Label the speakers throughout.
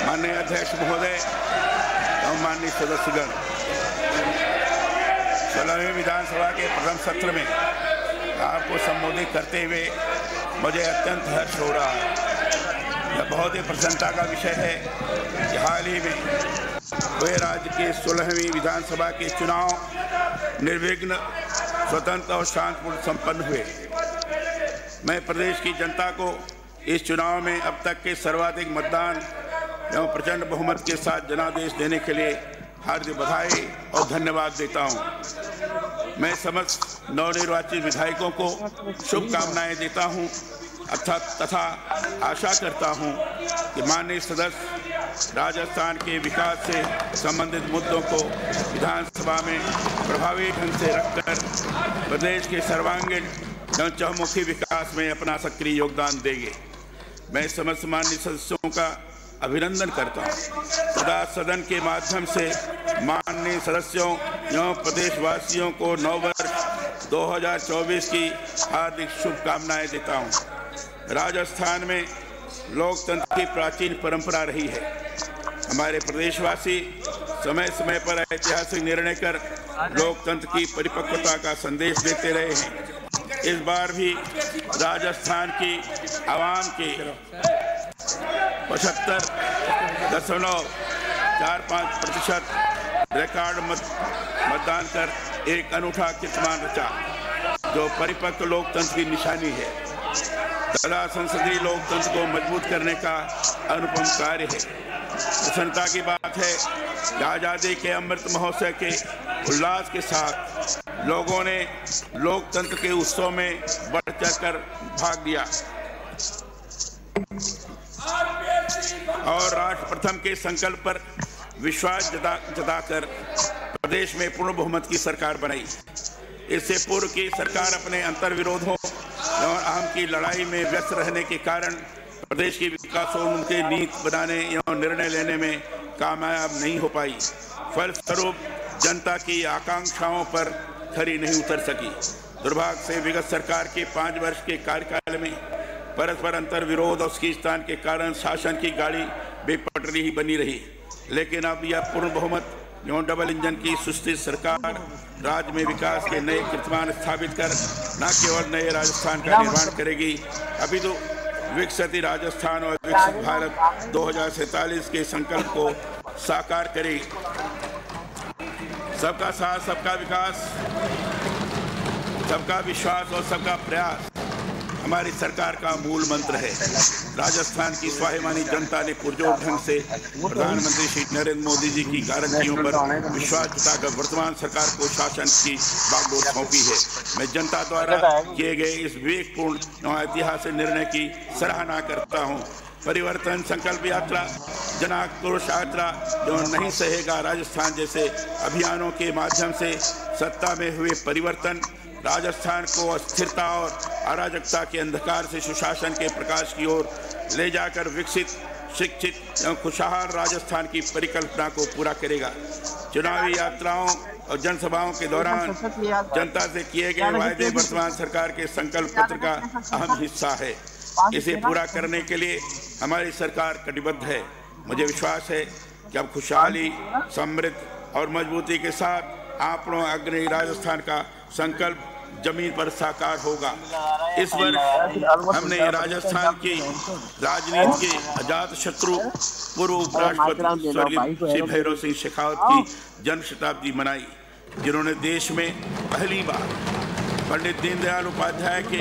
Speaker 1: माननीय अध्यक्ष महोदय एवं माननीय सदस्यगण, 16वीं विधानसभा के प्रथम सत्र में आपको संबोधित करते हुए मुझे अत्यंत हर्ष हो रहा है। यह बहुत ही प्रसन्नता का विषय है कि हाल ही में हुए राज्य के 16वीं विधानसभा के चुनाव निर्विघ्न, स्वतंत्र और शांतिपूर्ण संपन्न हुए। मैं प्रदेश की जनता को इस चुनाव में अब तक के सर्वाधिक मतदान एवं प्रचंड बहुमत के साथ जनादेश देने के लिए हार्दिक बधाई और धन्यवाद देता हूं। मैं समस्त नवनिर्वाचित विधायकों को शुभकामनाएं देता हूं तथा आशा करता हूं कि माननीय सदस्य राजस्थान के विकास से संबंधित मुद्दों को विधानसभा में प्रभावी ढंग से रखकर प्रदेश के सर्वांगीण एवं चहुमुखी विकास में अपना सक्रिय योगदान देंगे। मैं समस्त माननीय सदस्यों का अभिनंदन करता हूं तथा सदन के माध्यम से माननीय सदस्यों एवं प्रदेशवासियों को नववर्ष 2024 की हार्दिक शुभकामनाएं देता हूं। राजस्थान में लोकतंत्र की प्राचीन परंपरा रही है। हमारे प्रदेशवासी समय समय पर ऐतिहासिक निर्णय कर लोकतंत्र की परिपक्वता का संदेश देते रहे हैं। इस बार भी राजस्थान की आवाम के 75.45% रिकॉर्ड मतदान कर एक अनूठा कीर्तिमान रचा, जो परिपक्व लोकतंत्र की निशानी है तथा संसदीय लोकतंत्र को मजबूत करने का अनुपम कार्य है। प्रसन्नता की बात है कि आज़ादी के अमृत महोत्सव के उल्लास के साथ लोगों ने लोकतंत्र के उत्सव में बढ़ चढ़कर भाग लिया और राष्ट्र प्रथम के संकल्प पर विश्वास जताकर प्रदेश में पूर्ण बहुमत की सरकार बनाई। इससे पूर्व की सरकार अपने अंतर्विरोधों और अहम की लड़ाई में व्यस्त रहने के कारण प्रदेश की विकासोन्मुखी नीति बनाने एवं निर्णय लेने में कामयाब नहीं हो पाई। फलस्वरूप जनता की आकांक्षाओं पर खरी नहीं उतर सकी। दुर्भाग्य से विगत सरकार के 5 वर्ष के कार्यकाल में परस्पर अंतर विरोध और खींचतान के कारण शासन की गाड़ी बेपटरी ही बनी रही। लेकिन अब यह पूर्ण बहुमत एवं डबल इंजन की सुस्थिर सरकार राज्य में विकास के नए कीर्तिमान स्थापित कर न केवल नए राजस्थान का निर्माण करेगी, अपितु विकसित राजस्थान और विकसित भारत 2047 के संकल्प को साकार करेगी। सबका साथ, सबका विकास, सबका विश्वास और सबका प्रयास हमारी सरकार का मूल मंत्र है। राजस्थान की स्वाभिमानी जनता ने पुरजोर ढंग से प्रधानमंत्री श्री नरेंद्र मोदी जी की गारंटियों पर विश्वास जताकर वर्तमान सरकार को शासन की बागडोर सौंपी है। मैं जनता द्वारा किए गए इस विवेकपूर्ण और ऐतिहासिक निर्णय की सराहना करता हूँ। परिवर्तन संकल्प यात्रा, जन आक्रोश यात्रा जो नहीं सहेगा राजस्थान जैसे अभियानों के माध्यम से सत्ता में हुए परिवर्तन राजस्थान को अस्थिरता और अराजकता के अंधकार से सुशासन के प्रकाश की ओर ले जाकर विकसित, शिक्षित एवं खुशहाल राजस्थान की परिकल्पना को पूरा करेगा। चुनावी यात्राओं और जनसभाओं के दौरान जनता से किए गए वायदे वर्तमान सरकार के संकल्प पत्र का अहम हिस्सा है। इसे पूरा करने के लिए हमारी सरकार कटिबद्ध है। मुझे विश्वास है कि अब खुशहाली, समृद्ध और मजबूती के साथ आपनों अग्रणी राजस्थान का संकल्प जमीन पर साकार होगा। इस वर्ष हमने राजस्थान की राजनीति के अजात शत्रु पूर्व उपराष्ट्रपति स्वर्गीय श्री भैरव सिंह शेखावत की जन्म शताब्दी मनाई, जिन्होंने देश में पहली बार पंडित दीनदयाल उपाध्याय के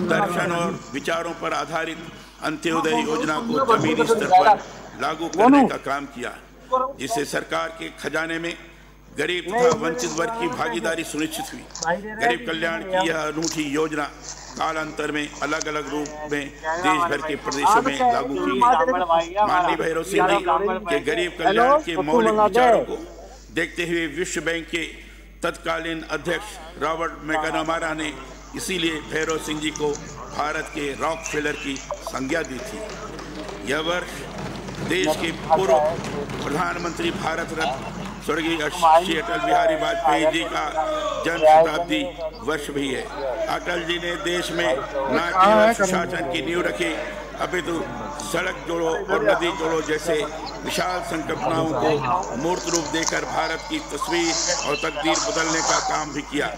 Speaker 1: दर्शन और विचारों पर आधारित अंत्योदय योजना को जमीनी स्तर पर लागू करने का काम किया, जिससे सरकार के खजाने में गरीब तथा वंचित वर्ग की भागीदारी सुनिश्चित हुई। गरीब कल्याण की यह अनूठी योजना कालांतर में अलग अलग रूप में देश भर के प्रदेशों में लागू की गई। माननीय भैरव सिंह जी के गरीब कल्याण के मौलिक विचारों को देखते हुए विश्व बैंक के तत्कालीन अध्यक्ष रॉबर्ट मैकनमारा ने इसीलिए भैरव सिंह जी को भारत के रॉकफेलर की संज्ञा दी थी। यह वर्ष देश के पूर्व प्रधानमंत्री भारत रत्न स्वर्गीय श्री अटल बिहारी वाजपेयी जी का जन्म शताब्दी वर्ष भी है। अटल जी ने देश में न केवल सुशासन की नींव रखी, अपितु सड़क जोड़ो और नदी जोड़ो जैसे विशाल संकल्पनाओं को मूर्त रूप देकर भारत की तस्वीर और तकदीर बदलने का काम भी किया।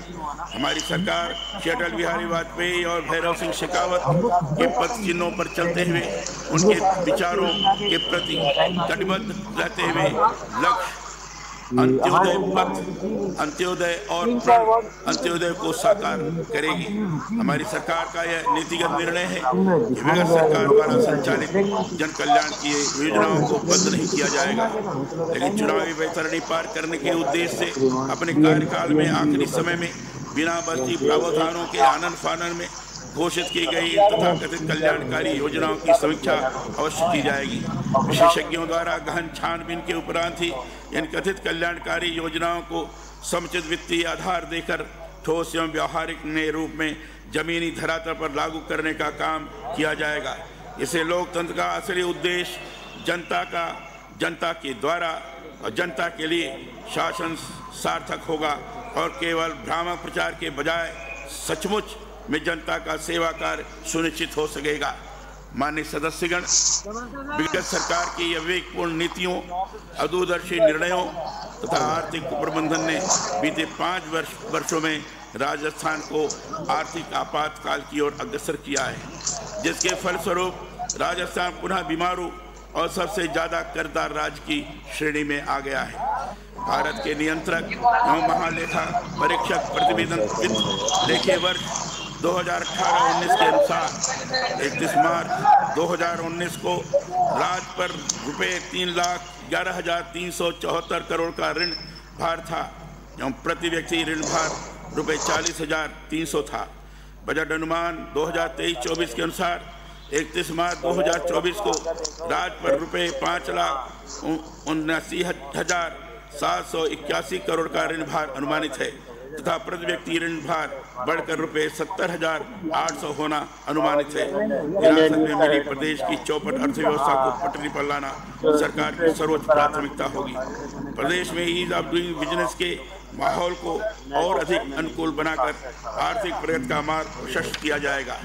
Speaker 1: हमारी सरकार श्री अटल बिहारी वाजपेयी और भैरव सिंह शेखावत के पथ चिन्हों पर चलते हुए उनके विचारों के प्रति कटिबद्ध रहते हुए लक्ष्य अंत्योदय पथ, अंत्योदय और अंत्योदय को साकार करेगी। हमारी सरकार का यह नीतिगत निर्णय है कि विगत सरकार द्वारा संचालित जन कल्याण की योजनाओं को बंद नहीं किया जाएगा, लेकिन चुनावी वैतरणी पार करने के उद्देश्य से अपने कार्यकाल में आखिरी समय में बिना बस्ती प्रावधानों के आनन फानन में घोषित की गई तथा कथित कल्याणकारी योजनाओं की समीक्षा अवश्य की जाएगी। विशेषज्ञों द्वारा गहन छानबीन के उपरांत ही इन कथित कल्याणकारी योजनाओं को समुचित वित्तीय आधार देकर ठोस एवं व्यावहारिक नए रूप में जमीनी धरातल पर लागू करने का काम किया जाएगा। इसे लोकतंत्र का असली उद्देश्य जनता के द्वारा और जनता के लिए शासन सार्थक होगा और केवल भ्रामक प्रचार के बजाय सचमुच में जनता का सेवा कार्य सुनिश्चित हो सकेगा। माननीय सदस्यगण, विगत सरकार की विवेकपूर्ण नीतियों, अदूरदर्शी निर्णयों तथा आर्थिक प्रबंधन ने बीते 5 वर्षों में राजस्थान को आर्थिक आपातकाल की ओर अग्रसर किया है, जिसके फलस्वरूप राजस्थान पुनः बीमारू और सबसे ज्यादा कर्जदार राज्य की श्रेणी में आ गया है। भारत के नियंत्रक एवं महालेखा परीक्षक प्रतिवेदन वित्त लेखे वर्ष 2018-19 के अनुसार 31 मार्च 2019 को राज्य पर रुपये 3,11,374 करोड़ का ऋण भार था एवं प्रति व्यक्ति ऋण भार रुपये 40,300 था। बजट अनुमान 2023-24 के अनुसार 31 मार्च 2024 को राज्य पर रुपये 5,79,781 करोड़ का ऋण भार अनुमानित है तथा प्रति व्यक्ति ऋण भार बढ़कर रुपये 70,800 होना अनुमानित है। विरासत में मिली प्रदेश की चौपट अर्थव्यवस्था को पटरी पर लाना सरकार की सर्वोच्च प्राथमिकता होगी। प्रदेश में ईज ऑफ डूइंग बिजनेस के माहौल को और अधिक अनुकूल बनाकर आर्थिक प्रगति का मार्ग प्रशस्त किया जाएगा।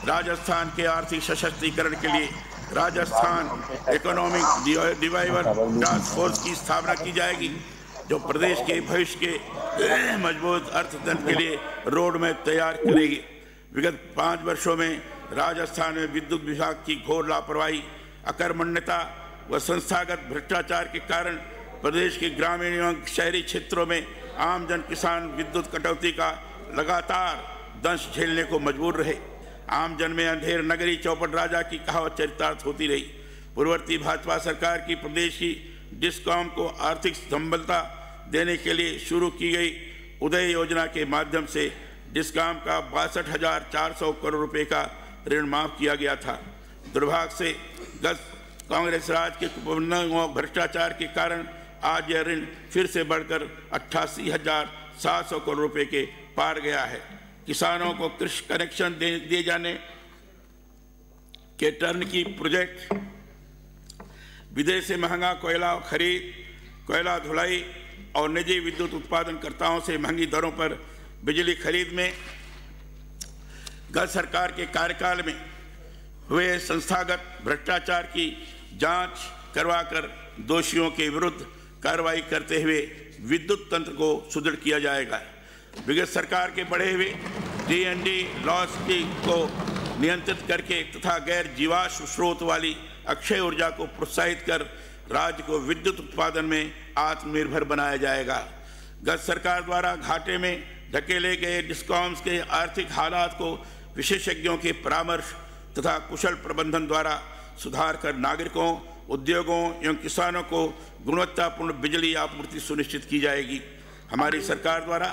Speaker 1: राजस्थान के आर्थिक सशक्तिकरण के लिए Rajasthan economic revival task force की स्थापना की जाएगी, जो प्रदेश के भविष्य के मजबूत अर्थतंत्र के लिए रोड मैप तैयार करेगी। विगत 5 वर्षों में राजस्थान में विद्युत विभाग की घोर लापरवाही, अकर्मण्यता व संस्थागत भ्रष्टाचार के कारण प्रदेश के ग्रामीण एवं शहरी क्षेत्रों में आम जन किसान विद्युत कटौती का लगातार दंश झेलने को मजबूर रहे। आम जन में अंधेर नगरी चौपट राजा की कहावत चरितार्थ होती रही। पूर्ववर्ती भाजपा सरकार की प्रदेश की डिस्कॉम को आर्थिक संबलता देने के लिए शुरू की गई उदय योजना के माध्यम से डिस्कॉम का 62,400 करोड़ रुपए का ऋण माफ किया गया था। दुर्भाग्य से गत कांग्रेस राज के कुप्रबंधन व भ्रष्टाचार के कारण आज यह ऋण फिर से बढ़कर 88,700 करोड़ रुपए के पार गया है। किसानों को कृषि कनेक्शन दिए जाने के टर्नकी प्रोजेक्ट, विदेश से महंगा कोयला खरीद, कोयला धुलाई और निजी विद्युत उत्पादनकर्ताओं से महंगी दरों पर बिजली खरीद में गत सरकार के कार्यकाल में हुए संस्थागत भ्रष्टाचार की जांच करवाकर दोषियों के विरुद्ध कार्रवाई करते हुए विद्युत तंत्र को सुदृढ़ किया जाएगा। विगत सरकार के बढ़े हुए टी&डी लॉस को नियंत्रित करके तथा गैर जीवाश्म स्रोत वाली अक्षय ऊर्जा को प्रोत्साहित कर राज्य को विद्युत उत्पादन में आत्मनिर्भर बनाया जाएगा। गत सरकार द्वारा घाटे में धकेले गए डिस्कॉम्स के आर्थिक हालात को विशेषज्ञों के परामर्श तथा कुशल प्रबंधन द्वारा सुधार कर नागरिकों, उद्योगों एवं किसानों को गुणवत्तापूर्ण बिजली आपूर्ति सुनिश्चित की जाएगी। हमारी सरकार द्वारा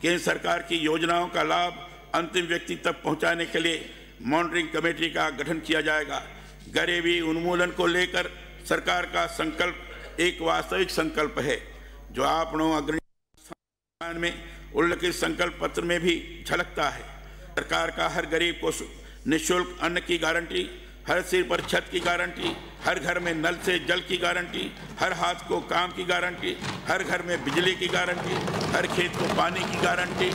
Speaker 1: केंद्र सरकार की योजनाओं का लाभ अंतिम व्यक्ति तक पहुंचाने के लिए मॉनिटरिंग कमेटी का गठन किया जाएगा। गरीबी उन्मूलन को लेकर सरकार का संकल्प एक वास्तविक संकल्प है, जो आपनों अग्रणी में उल्लिखित संकल्प पत्र में भी झलकता है। सरकार का हर गरीब को निःशुल्क अन्न की गारंटी, हर सिर पर छत की गारंटी, हर घर में नल से जल की गारंटी, हर हाथ को काम की गारंटी, हर घर में बिजली की गारंटी, हर खेत को पानी की गारंटी,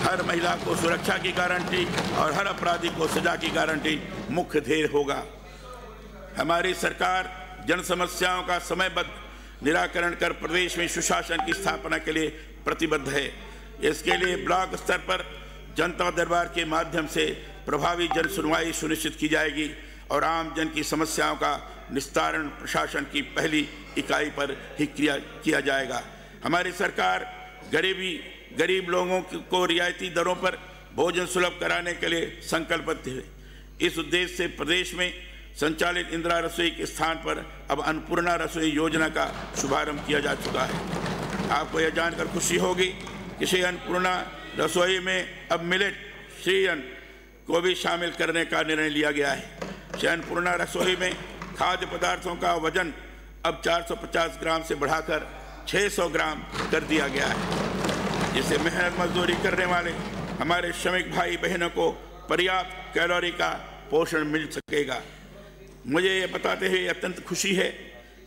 Speaker 1: हर महिला को सुरक्षा की गारंटी और हर अपराधी को सजा की गारंटी मुख्य ध्येय होगा। हमारी सरकार जन समस्याओं का समयबद्ध निराकरण कर प्रदेश में सुशासन की स्थापना के लिए प्रतिबद्ध है। इसके लिए ब्लॉक स्तर पर जनता दरबार के माध्यम से प्रभावी जन सुनवाई सुनिश्चित की जाएगी और आम जन की समस्याओं का निस्तारण प्रशासन की पहली इकाई पर ही किया जाएगा। हमारी सरकार गरीब लोगों को रियायती दरों पर भोजन सुलभ कराने के लिए संकल्पित है। इस उद्देश्य से प्रदेश में संचालित इंदिरा रसोई के स्थान पर अब अन्नपूर्णा रसोई योजना का शुभारंभ किया जा चुका है। आपको यह जानकर खुशी होगी कि श्री अन्नपूर्णा रसोई में अब मिलेट श्री अन्न को भी शामिल करने का निर्णय लिया गया है। श्री अन्नपूर्णा रसोई में खाद्य पदार्थों का वजन अब 450 ग्राम से बढ़ाकर 600 ग्राम कर दिया गया है, जिससे मेहनत मजदूरी करने वाले हमारे श्रमिक भाई बहनों को पर्याप्त कैलोरी का पोषण मिल सकेगा। मुझे ये बताते हुए अत्यंत खुशी है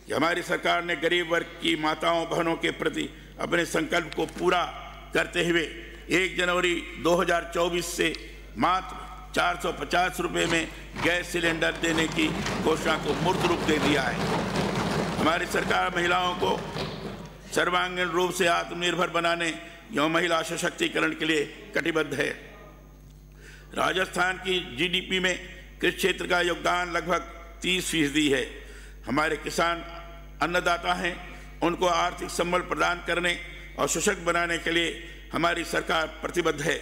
Speaker 1: कि हमारी सरकार ने गरीब वर्ग की माताओं बहनों के प्रति अपने संकल्प को पूरा करते हुए 1 जनवरी 2024 से मात्र 450 रुपये में गैस सिलेंडर देने की घोषणा को मूर्त रूप दे दिया है। हमारी सरकार महिलाओं को सर्वांगीण रूप से आत्मनिर्भर बनाने एवं महिला सशक्तिकरण के लिए कटिबद्ध है। राजस्थान की जीडीपी में कृषि क्षेत्र का योगदान लगभग 30% है। हमारे किसान अन्नदाता हैं, उनको आर्थिक संबल प्रदान करने और सशक्त बनाने के लिए हमारी सरकार प्रतिबद्ध है।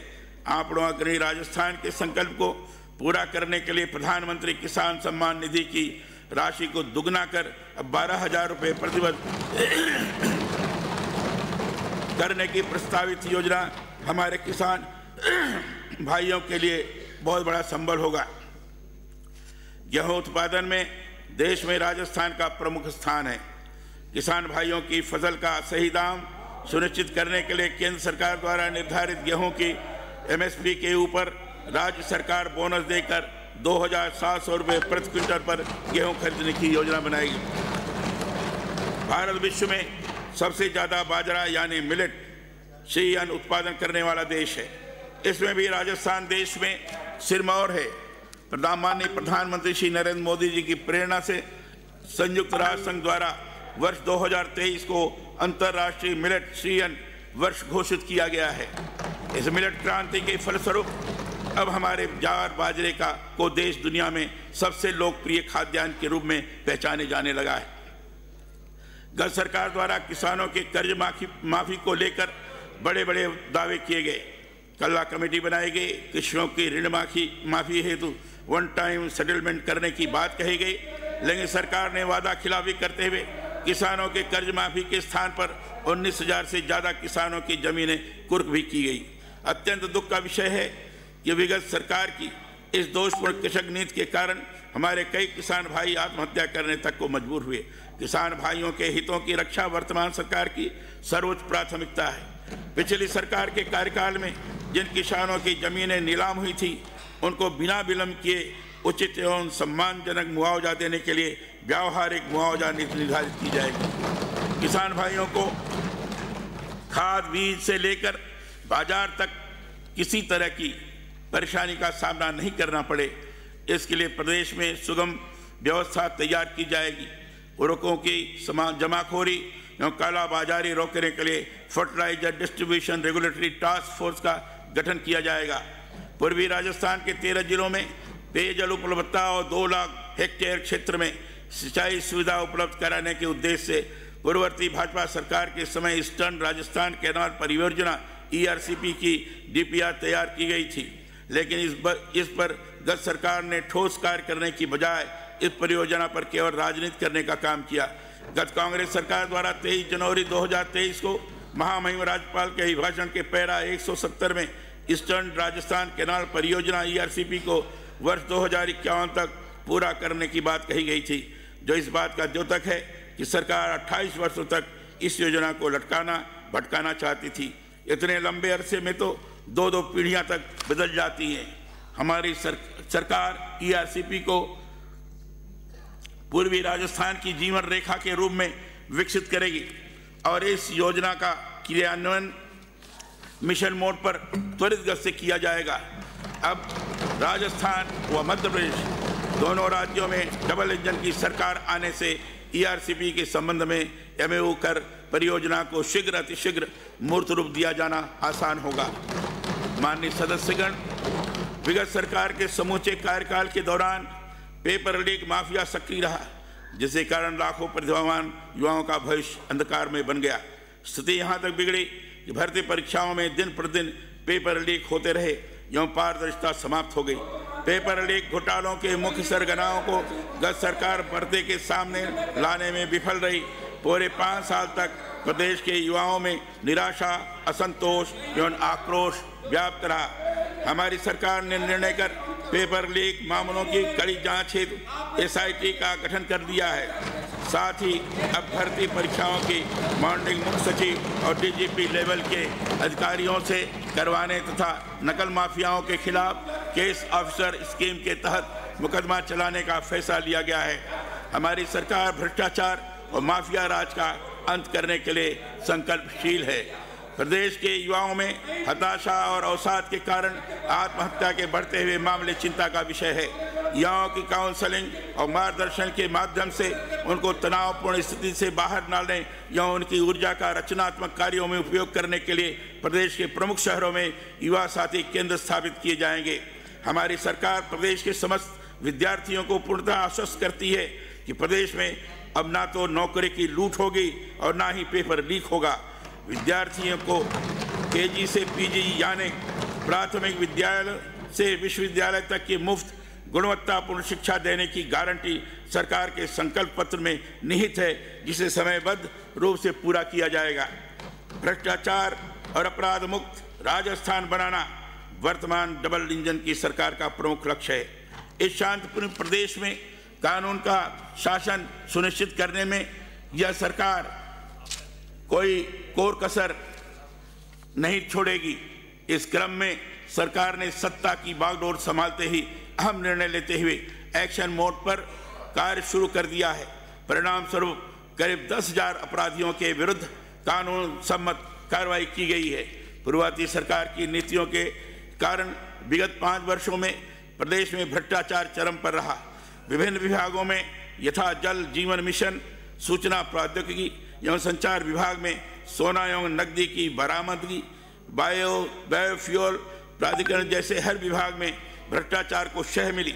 Speaker 1: आंकड़ों अग्रणी राजस्थान के संकल्प को पूरा करने के लिए प्रधानमंत्री किसान सम्मान निधि की राशि को दुगना कर अब 12,000 रुपये प्रतिवर्ष करने की प्रस्तावित योजना हमारे किसान भाइयों के लिए बहुत बड़ा संबल होगा। गेहूं उत्पादन में देश में राजस्थान का प्रमुख स्थान है। किसान भाइयों की फसल का सही दाम सुनिश्चित करने के लिए केंद्र सरकार द्वारा निर्धारित गेहूं की एमएसपी के ऊपर राज्य सरकार बोनस देकर 2,700 रुपये प्रति क्विंटल पर गेहूं खरीदने की योजना बनाएगी। भारत विश्व में सबसे ज़्यादा बाजरा यानी मिलेट श्री अन्न उत्पादन करने वाला देश है। इसमें भी राजस्थान देश में सिरमौर है। माननीय प्रधानमंत्री श्री नरेंद्र मोदी जी की प्रेरणा से संयुक्त राष्ट्र संघ द्वारा वर्ष 2023 को अंतर्राष्ट्रीय मिलेट श्री अन्न वर्ष घोषित किया गया है। इस मिलेट क्रांति के फलस्वरूप अब हमारे ज्वार बाजरे को देश दुनिया में सबसे लोकप्रिय खाद्यान्न के रूप में पहचाने जाने लगा है। गत सरकार द्वारा किसानों के कर्ज माफी को लेकर बड़े बड़े दावे किए गए। कल्ला कमेटी बनाई गई, कृषकों की ऋण माफी हेतु वन टाइम सेटलमेंट करने की बात कही गई, लेकिन सरकार ने वादा खिलाफी करते हुए किसानों के कर्ज माफी के स्थान पर 19,000 से ज़्यादा किसानों की जमीनें कुर्क भी की गई। अत्यंत दुख का विषय है कि विगत सरकार की इस दोषपूर्ण कृषक नीति के कारण हमारे कई किसान भाई आत्महत्या करने तक को मजबूर हुए। किसान भाइयों के हितों की रक्षा वर्तमान सरकार की सर्वोच्च प्राथमिकता है। पिछली सरकार के कार्यकाल में जिन किसानों की जमीनें नीलाम हुई थी, उनको बिना विलंब किए उचित एवं सम्मानजनक मुआवजा देने के लिए व्यावहारिक मुआवजा नीति निर्धारित की जाएगी। किसान भाइयों को खाद बीज से लेकर बाजार तक किसी तरह की परेशानी का सामना नहीं करना पड़े, इसके लिए प्रदेश में सुगम व्यवस्था तैयार की जाएगी। उर्वरकों की जमाखोरी एवं कालाबाजारी रोकने के लिए fertiliser distribution regulatory task force का गठन किया जाएगा। पूर्वी राजस्थान के 13 जिलों में पेयजल उपलब्धता और 2 लाख हेक्टेयर क्षेत्र में सिंचाई सुविधा उपलब्ध कराने के उद्देश्य से पूर्ववर्ती भाजपा सरकार के समय ईस्टर्न राजस्थान कैनाल परियोजना ERCP की DPR तैयार की गई थी, लेकिन इस पर गत सरकार ने ठोस कार्य करने की बजाय इस परियोजना पर केवल राजनीति करने का काम किया। गत कांग्रेस सरकार द्वारा 23 जनवरी 2023 को महामहिम राज्यपाल के अभिभाषण के पैरा 170 में ईस्टर्न राजस्थान कैनाल परियोजना ERCP को वर्ष 2051 तक पूरा करने की बात कही गई थी, जो इस बात का द्योतक है कि सरकार 28 वर्षों तक इस योजना को भटकाना चाहती थी। इतने लंबे अरसे में तो 2-2 पीढ़ियां तक बदल जाती हैं। हमारी सरकार ERCP को पूर्वी राजस्थान की जीवन रेखा के रूप में विकसित करेगी और इस योजना का क्रियान्वयन मिशन मोड पर त्वरित गति से किया जाएगा। अब राजस्थान व मध्य प्रदेश दोनों राज्यों में डबल इंजन की सरकार आने से ERCP के संबंध में MOU कर परियोजना को शीघ्र अतिशीघ्र मूर्त रूप दिया जाना आसान होगा। माननीय सदस्यगण, विगत सरकार के समूचे कार्यकाल के दौरान पेपर लीक माफिया सक्रिय रहा, जिसके कारण लाखों प्रतिभावान युवाओं का भविष्य अंधकार में बन गया। स्थिति यहाँ तक बिगड़ी कि भर्ती परीक्षाओं में दिन प्रतिदिन पेपर लीक होते रहे एवं पारदर्शिता समाप्त हो गई। पेपर लीक घोटालों के मुख्य सरगनाओं को गत सरकार पर्दे के सामने लाने में विफल रही। पूरे 5 साल तक प्रदेश के युवाओं में निराशा, असंतोष एवं आक्रोश व्याप्त रहा। हमारी सरकार ने निर्णय कर पेपर लीक मामलों की कड़ी जांच हेतु SIT का गठन कर दिया है। साथ ही अब भर्ती परीक्षाओं की मॉनिटरिंग मुख्य सचिव और DGP लेवल के अधिकारियों से करवाने तथा नकल माफियाओं के खिलाफ केस ऑफिसर स्कीम के तहत मुकदमा चलाने का फैसला लिया गया है। हमारी सरकार भ्रष्टाचार और माफिया राज का अंत करने के लिए संकल्पशील है। प्रदेश के युवाओं में हताशा और अवसाद के कारण आत्महत्या के बढ़ते हुए मामले चिंता का विषय है। युवाओं की काउंसलिंग और मार्गदर्शन के माध्यम से उनको तनावपूर्ण स्थिति से बाहर डालने या उनकी ऊर्जा का रचनात्मक कार्यों में उपयोग करने के लिए प्रदेश के प्रमुख शहरों में युवा साथी केंद्र स्थापित किए जाएंगे। हमारी सरकार प्रदेश के समस्त विद्यार्थियों को पूर्णतः आश्वस्त करती है कि प्रदेश में अब ना तो नौकरी की लूट होगी और ना ही पेपर लीक होगा। विद्यार्थियों को KG से PG यानी प्राथमिक विद्यालय से विश्वविद्यालय तक की मुफ्त गुणवत्तापूर्ण शिक्षा देने की गारंटी सरकार के संकल्प पत्र में निहित है, जिसे समयबद्ध रूप से पूरा किया जाएगा। भ्रष्टाचार और अपराध मुक्त राजस्थान बनाना वर्तमान डबल इंजन की सरकार का प्रमुख लक्ष्य है। इस शांतिपूर्ण प्रदेश में कानून का शासन सुनिश्चित करने में यह सरकार कोई कोर कसर नहीं छोड़ेगी। इस क्रम में सरकार ने सत्ता की बागडोर संभालते ही अहम निर्णय लेते हुए एक्शन मोड पर कार्य शुरू कर दिया है। परिणाम स्वरूप करीब 10,000 अपराधियों के विरुद्ध कानून सम्मत कार्रवाई की गई है। पूर्ववर्ती सरकार की नीतियों के कारण विगत 5 वर्षों में प्रदेश में भ्रष्टाचार चरम पर रहा। विभिन्न विभागों में यथा जल जीवन मिशन, सूचना प्रौद्योगिकी एवं संचार विभाग में सोना एवं नकदी की बरामदगी, बायोफ्यूल प्राधिकरण जैसे हर विभाग में भ्रष्टाचार को शह मिली।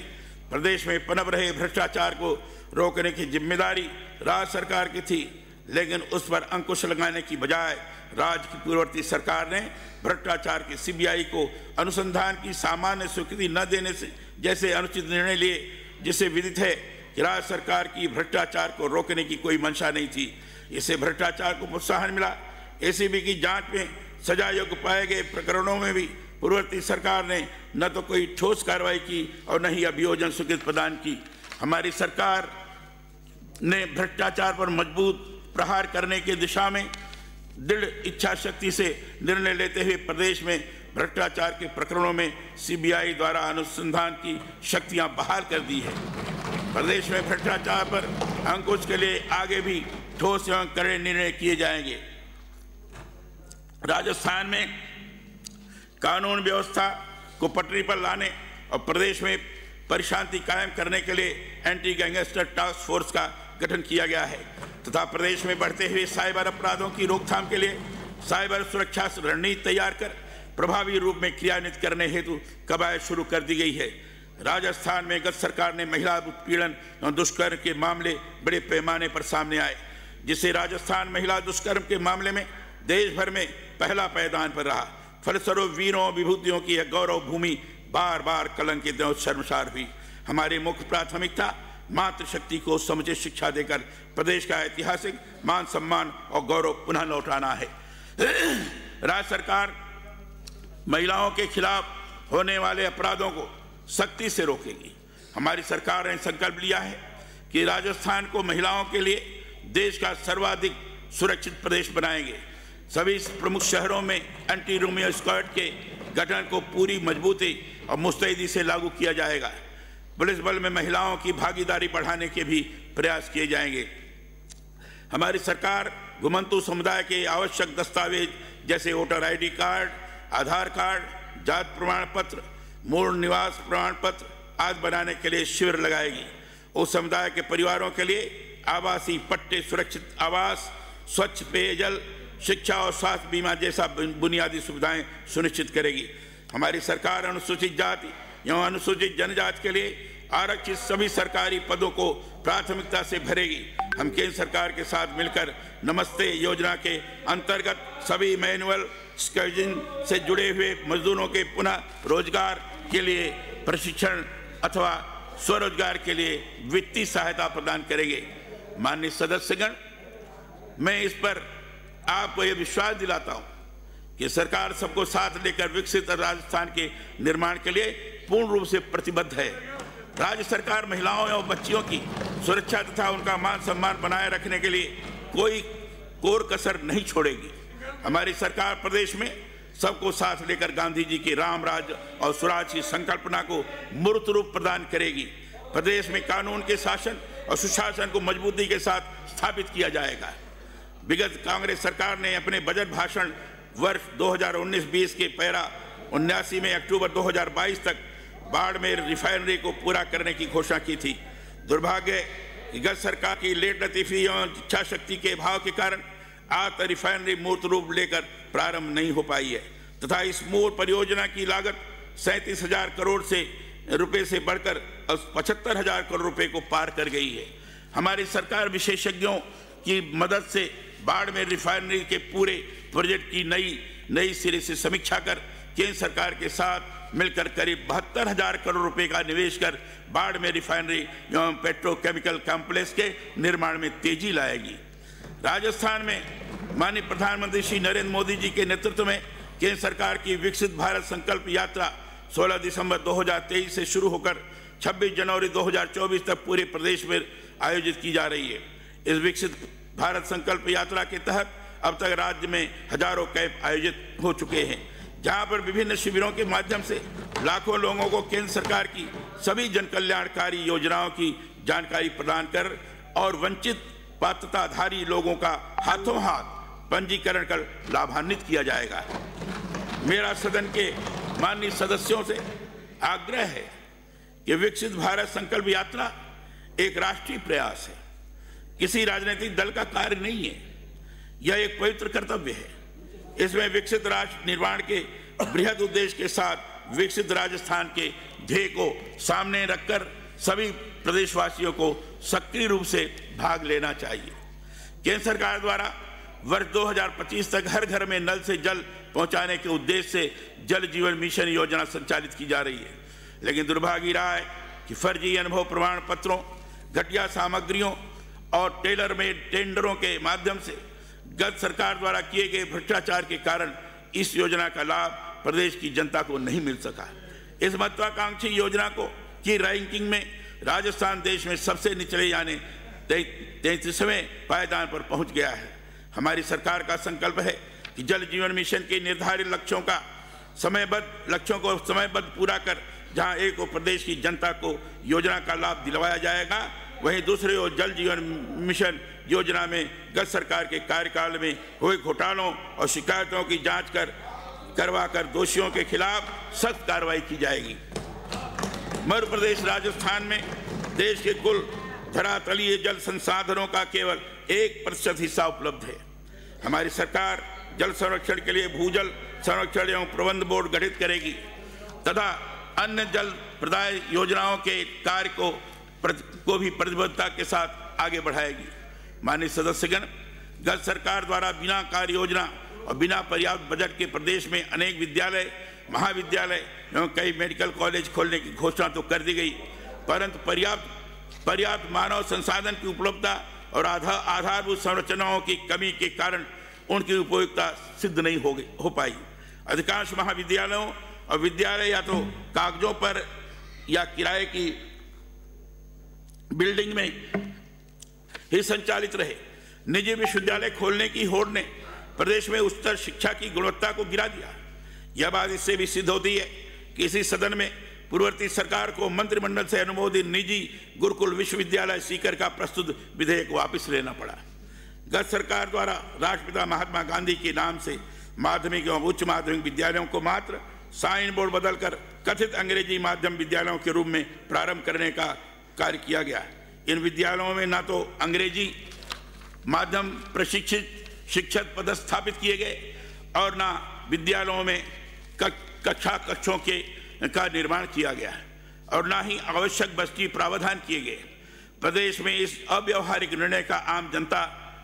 Speaker 1: प्रदेश में पनप रहे भ्रष्टाचार को रोकने की जिम्मेदारी राज्य सरकार की थी, लेकिन उस पर अंकुश लगाने की बजाय राज्य की पूर्ववर्ती सरकार ने भ्रष्टाचार की CBI को अनुसंधान की सामान्य स्वीकृति न देने से जैसे अनुचित निर्णय लिए, जिससे विदित है कि राज्य सरकार की भ्रष्टाचार को रोकने की कोई मंशा नहीं थी। इससे भ्रष्टाचार को प्रोत्साहन मिला। ACB की जांच में सजा योग्य पाए गए प्रकरणों में भी पूर्ववर्ती सरकार ने न तो कोई ठोस कार्रवाई की और न ही अभियोजन स्वीकृति प्रदान की। हमारी सरकार ने भ्रष्टाचार पर मजबूत प्रहार करने की दिशा में दृढ़ इच्छा शक्ति से निर्णय लेते हुए प्रदेश में भ्रष्टाचार के प्रकरणों में CBI द्वारा अनुसंधान की शक्तियां बहाल कर दी है। प्रदेश में भ्रष्टाचार पर अंकुश के लिए आगे भी ठोस एवं कड़े निर्णय किए जाएंगे। राजस्थान में कानून व्यवस्था को पटरी पर लाने और प्रदेश में परिशांति कायम करने के लिए एंटी गैंगस्टर टास्क फोर्स का गठन किया गया है तथा प्रदेश में बढ़ते हुए साइबर अपराधों की रोकथाम के लिए साइबर सुरक्षा रणनीति तैयार कर प्रभावी रूप में क्रियान्वित करने हेतु कवायद शुरू कर दी गई है। राजस्थान में गत सरकार ने महिला उत्पीड़न और दुष्कर्म के मामले बड़े पैमाने पर सामने आए, जिससे राजस्थान महिला दुष्कर्म के मामले में देश भर में पहला पायदान पर रहा। फलस्वरूप वीरों विभूतियों की यह गौरव भूमि बार बार कलंकित और शर्मसार हुई। हमारी मुख्य प्राथमिकता मातृशक्ति को समुचित शिक्षा देकर प्रदेश का ऐतिहासिक मान सम्मान और गौरव पुनः लौटाना है। राज्य सरकार महिलाओं के खिलाफ होने वाले अपराधों को सख्ती से रोकेगी। हमारी सरकार ने संकल्प लिया है कि राजस्थान को महिलाओं के लिए देश का सर्वाधिक सुरक्षित प्रदेश बनाएंगे। सभी प्रमुख शहरों में एंटी रोमियो स्क्वाड के गठन को पूरी मजबूती और मुस्तैदी से लागू किया जाएगा। पुलिस बल में महिलाओं की भागीदारी बढ़ाने के भी प्रयास किए जाएंगे। हमारी सरकार घुमंतु समुदाय के आवश्यक दस्तावेज जैसे वोटर ID कार्ड, आधार कार्ड, जात प्रमाण पत्र, मूल निवास प्रमाण पत्र आदि बनाने के लिए शिविर लगाएगी। उस समुदाय के परिवारों के लिए आवासीय पट्टे, सुरक्षित आवास, स्वच्छ पेयजल, शिक्षा और स्वास्थ्य बीमा जैसा बुनियादी सुविधाएं सुनिश्चित करेगी। हमारी सरकार अनुसूचित जाति एवं अनुसूचित जनजाति के लिए आरक्षित सभी सरकारी पदों को प्राथमिकता से भरेगी। हम केंद्र सरकार के साथ मिलकर नमस्ते योजना के अंतर्गत सभी मैनुअल स्किलिंग से जुड़े हुए मजदूरों के पुनः रोजगार के लिए प्रशिक्षण अथवा स्वरोजगार के लिए वित्तीय सहायता प्रदान करेंगे। माननीय सदस्यगण, मैं इस पर आपको यह विश्वास दिलाता हूं कि सरकार सबको साथ लेकर विकसित राजस्थान के निर्माण के लिए पूर्ण रूप से प्रतिबद्ध है। राज्य सरकार महिलाओं एवं बच्चियों की सुरक्षा तथा उनका मान सम्मान बनाए रखने के लिए कोई कोर कसर नहीं छोड़ेगी। हमारी सरकार प्रदेश में सबको साथ लेकर गांधी जी की राम राज्य और स्वराज की संकल्पना को मूर्त रूप प्रदान करेगी। प्रदेश में कानून के शासन और सुशासन को मजबूती के साथ स्थापित किया जाएगा। विगत कांग्रेस सरकार ने अपने बजट भाषण वर्ष 2019-20 के पैरा 79 में अक्टूबर 2022 तक बाड़मेर रिफाइनरी को पूरा करने की घोषणा की थी। दुर्भाग्य कि गत सरकार की लेट लतीफी एवं इच्छा शक्ति के अभाव के कारण आज रिफाइनरी मूर्त रूप लेकर प्रारंभ नहीं हो पाई है तथा इस मूल परियोजना की लागत 37,000 करोड़ रुपए से बढ़कर 75,000 करोड़ रुपए को पार कर गई है। हमारी सरकार विशेषज्ञों की मदद से बाड़मेर रिफाइनरी के पूरे प्रोजेक्ट की नई सिरे से समीक्षा कर केंद्र सरकार के साथ मिलकर करीब 72,000 करोड़ रुपए का निवेश कर बाड़मेर रिफाइनरी एवं पेट्रोकेमिकल कॉम्प्लेक्स के निर्माण में तेजी लाएगी। राजस्थान में माननीय प्रधानमंत्री श्री नरेंद्र मोदी जी के नेतृत्व में केंद्र सरकार की विकसित भारत संकल्प यात्रा 16 दिसंबर 2023 से शुरू होकर 26 जनवरी 2024 तक पूरे प्रदेश में आयोजित की जा रही है। इस विकसित भारत संकल्प यात्रा के तहत अब तक राज्य में हजारों कैंप आयोजित हो चुके हैं, जहां पर विभिन्न शिविरों के माध्यम से लाखों लोगों को केंद्र सरकार की सभी जन कल्याणकारी योजनाओं की जानकारी प्रदान कर और वंचित पात्रताधारी लोगों का हाथों हाथ पंजीकरण कर लाभान्वित किया जाएगा। मेरा सदन के माननीय सदस्यों से आग्रह है कि विकसित भारत संकल्प यात्रा एक राष्ट्रीय प्रयास है, किसी राजनीतिक दल का कार्य नहीं है। यह एक पवित्र कर्तव्य है। इसमें विकसित राष्ट्र निर्माण के बृहद उद्देश्य के साथ विकसित राजस्थान के ध्येय को सामने रखकर सभी प्रदेशवासियों को सक्रिय रूप से भाग लेना चाहिए। केंद्र सरकार द्वारा वर्ष 2025 तक हर घर में नल से जल पहुंचाने के उद्देश्य से जल जीवन मिशन योजना संचालित की जा रही है, लेकिन दुर्भाग्य रहा है कि फर्जी अनुभव प्रमाण पत्रों, घटिया सामग्रियों और टेलर मेड टेंडरों के माध्यम से गत सरकार द्वारा किए गए भ्रष्टाचार के कारण इस योजना का लाभ प्रदेश की जनता को नहीं मिल सका। इस महत्वाकांक्षी योजना की रैंकिंग में राजस्थान देश में सबसे निचले यानी 33वें पायदान पर पहुंच गया है। हमारी सरकार का संकल्प है कि जल जीवन मिशन के निर्धारित लक्ष्यों को समयबद्ध पूरा कर जहां एक ओर प्रदेश की जनता को योजना का लाभ दिलवाया जाएगा, वहीं दूसरी ओर जल जीवन मिशन योजना में गत सरकार के कार्यकाल में हुए घोटालों और शिकायतों की जांच करवाकर दोषियों के खिलाफ सख्त कार्रवाई की जाएगी। मध्य प्रदेश राजस्थान में देश के कुल धरातलीय जल संसाधनों का केवल 1% हिस्सा उपलब्ध है। हमारी सरकार जल संरक्षण के लिए भूजल संरक्षण एवं प्रबंध बोर्ड गठित करेगी तथा अन्य जल प्रदाय योजनाओं के कार्य को भी प्रतिबद्धता के साथ आगे बढ़ाएगी। माननीय सदस्यगण, गत सरकार द्वारा बिना कार्य योजना और बिना पर्याप्त बजट के प्रदेश में अनेक विद्यालय, महाविद्यालय एवं कई मेडिकल कॉलेज खोलने की घोषणा तो कर दी गई, परंतु पर्याप्त मानव संसाधन की उपलब्धता और आधारभूत संरचनाओं की कमी के कारण उनकी उपयोगिता सिद्ध नहीं हो पाई। अधिकांश महाविद्यालयों और विद्यालय या तो कागजों पर या किराए की बिल्डिंग में ही संचालित रहे। निजी विश्वविद्यालय खोलने की होड़ ने प्रदेश में उच्चतर शिक्षा की गुणवत्ता को गिरा दिया। यह बात इससे भी सिद्ध होती है कि इसी सदन में पूर्ववर्ती सरकार को मंत्रिमंडल से अनुमोदित निजी गुरुकुल विश्वविद्यालय सीकर का प्रस्तुत विधेयक वापस लेना पड़ा। गत सरकार द्वारा राष्ट्रपिता महात्मा गांधी के नाम से माध्यमिक एवं उच्च माध्यमिक विद्यालयों को मात्र साइन बोर्ड बदलकर कथित अंग्रेजी माध्यम विद्यालयों के रूप में प्रारंभ करने का कार्य किया गया। इन विद्यालयों में न तो अंग्रेजी माध्यम प्रशिक्षित शिक्षक पदस्थापित किए गए और न विद्यालयों में कक्षों का निर्माण किया गया और न ही आवश्यक बस्ती प्रावधान किए गए। प्रदेश में इस अव्यवहारिक निर्णय का आम जनता,